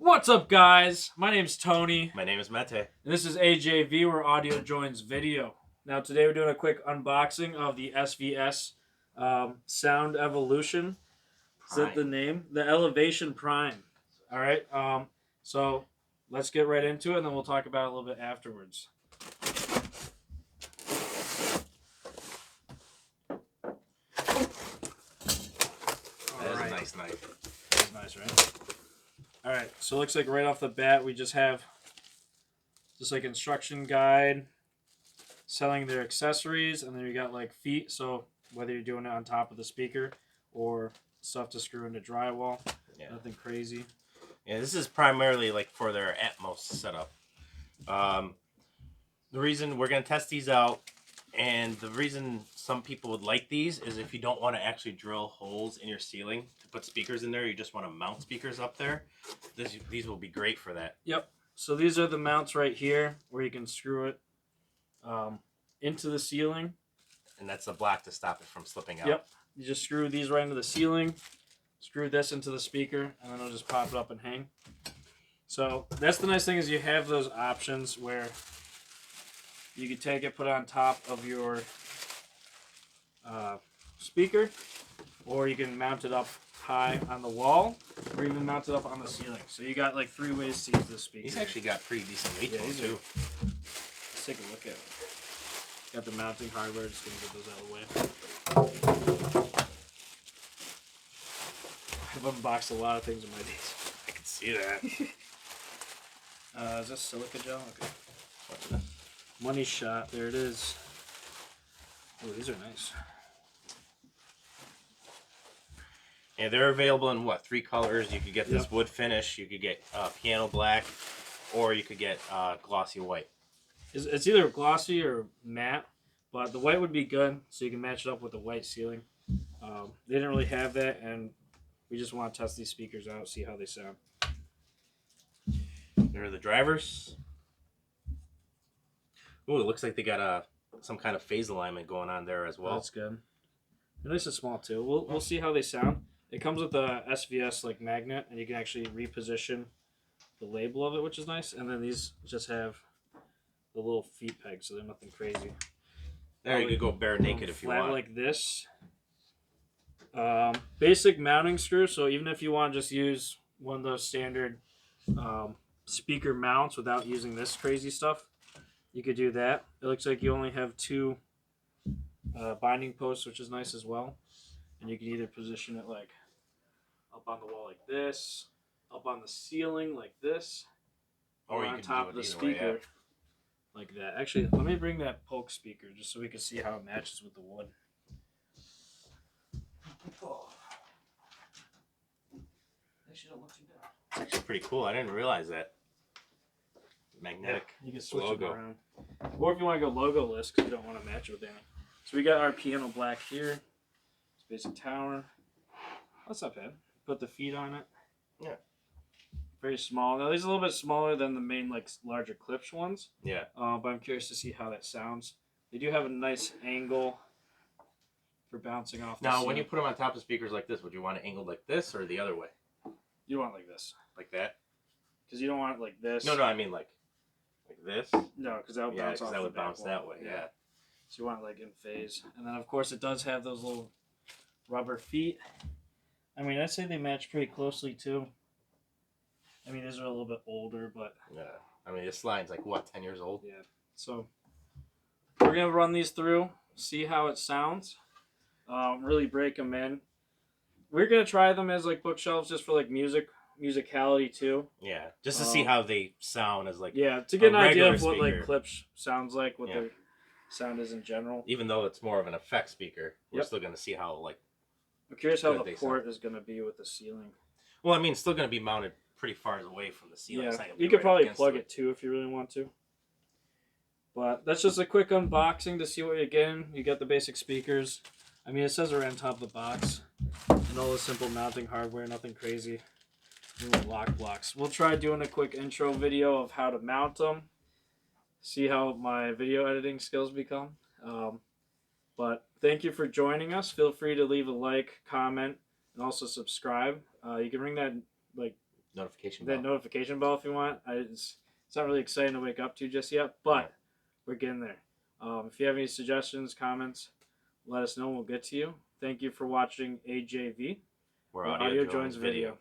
What's up, guys? My name's Tony, My name is Mete. and this is AJV, where audio joins video. Now, today we're doing a quick unboxing of the SVS Sound Evolution. Is that the name? The Elevation Prime. All right. So let's get right into it, and then we'll talk about it a little bit afterwards. That is a nice knife. That's nice, right? All right. So it looks like right off the bat, we just have just like instruction guide, selling their accessories, and then you got like feet. So whether you're doing it on top of the speaker or stuff to screw into drywall, nothing crazy. Yeah, this is primarily like for their Atmos setup. The reason we're gonna test these out, and the reason some people would like these is if you don't want to actually drill holes in your ceiling to put speakers in there, you just want to mount speakers up there. These will be great for that. Yep. So these are the mounts right here where you can screw it into the ceiling. And that's the block to stop it from slipping out. Yep. You just screw these right into the ceiling, screw this into the speaker, and then it'll just pop it up and hang. So that's the nice thing, is you have those options where you can take it, put it on top of your speaker, or you can mount it up high on the wall, or even mount it up on the ceiling. So you got like 3 ways to use this speaker. These actually got pretty decent weight to them too. Let's take a look at it. Got the mounting hardware, just gonna get those out of the way. I've unboxed a lot of things in my days. I can see that. Is this silica gel? Okay. Money shot, there it is. Oh, these are nice. Yeah, they're available in what, 3 colors? You could get this wood finish, you could get piano black, or you could get glossy white. It's either glossy or matte, but the white would be good, so you can match it up with the white ceiling. They didn't really have that, and we just want to test these speakers out, see how they sound. There are the drivers. Oh, it looks like they got some kind of phase alignment going on there as well. That's good. They're nice and small too. We'll see how they sound. It comes with a SVS like magnet, and you can actually reposition the label of it, which is nice. And then these just have the little feet pegs, so they're nothing crazy. There, you could go bare naked if you want. Flat like this. Basic mounting screw. So even if you want to just use one of those standard speaker mounts without using this crazy stuff, you could do that. It looks like you only have 2 binding posts, which is nice as well. And you can either position it like up on the wall like this, up on the ceiling like this, or on top of the speaker like that. Actually, let me bring that poke speaker just so we can see how it matches with the wood. Oh. Actually, don't look too bad. It's actually pretty cool. I didn't realize that. Magnetic you can switch logo. it around. Or if you want to go logo-less because you don't want to match it with anything. So we got our piano black here. Basic tower. That's not bad. Put the feet on it. Yeah. Very small. Now these are a little bit smaller than the main like larger Klipsch ones. Yeah. But I'm curious to see how that sounds. They do have a nice angle for bouncing off. Now, when you put them on top of speakers like this, would you want it angled like this or the other way? You want it like this. Like that? Because you don't want it like this. No, I mean like this. No, because that would bounce off. That would bounce that way. Yeah. So you want it like in phase, and then of course it does have those little rubber feet. I mean, I'd say they match pretty closely too. I mean, these are a little bit older, but yeah. I mean, this line's like what, 10 years old? Yeah. So we're gonna run these through, see how it sounds. Really break them in. We're gonna try them as like bookshelves, just for like musicality too. Yeah, just to see how they sound as like to get an idea of what speaker. like Klipsch sounds like, what their sound is in general. Even though it's more of an effect speaker, we're still gonna see how like. I'm curious how the port is gonna be with the ceiling. Well, I mean, it's still gonna be mounted pretty far away from the ceiling. Yeah, you could probably plug it too if you really want to. But that's just a quick unboxing to see what you're getting. You got the basic speakers. I mean, it says right on top of the box. And all the simple mounting hardware, nothing crazy. And lock blocks. We'll try doing a quick intro video of how to mount them. See how my video editing skills become. But thank you for joining us. Feel free to leave a like, comment, and also subscribe. You can ring that like notification that bell. notification bell if you want. It's not really exciting to wake up to just yet, but Yeah. we're getting there. If you have any suggestions, comments, let us know. We'll get to you. Thank you for watching AJV. Where Where audio joins video.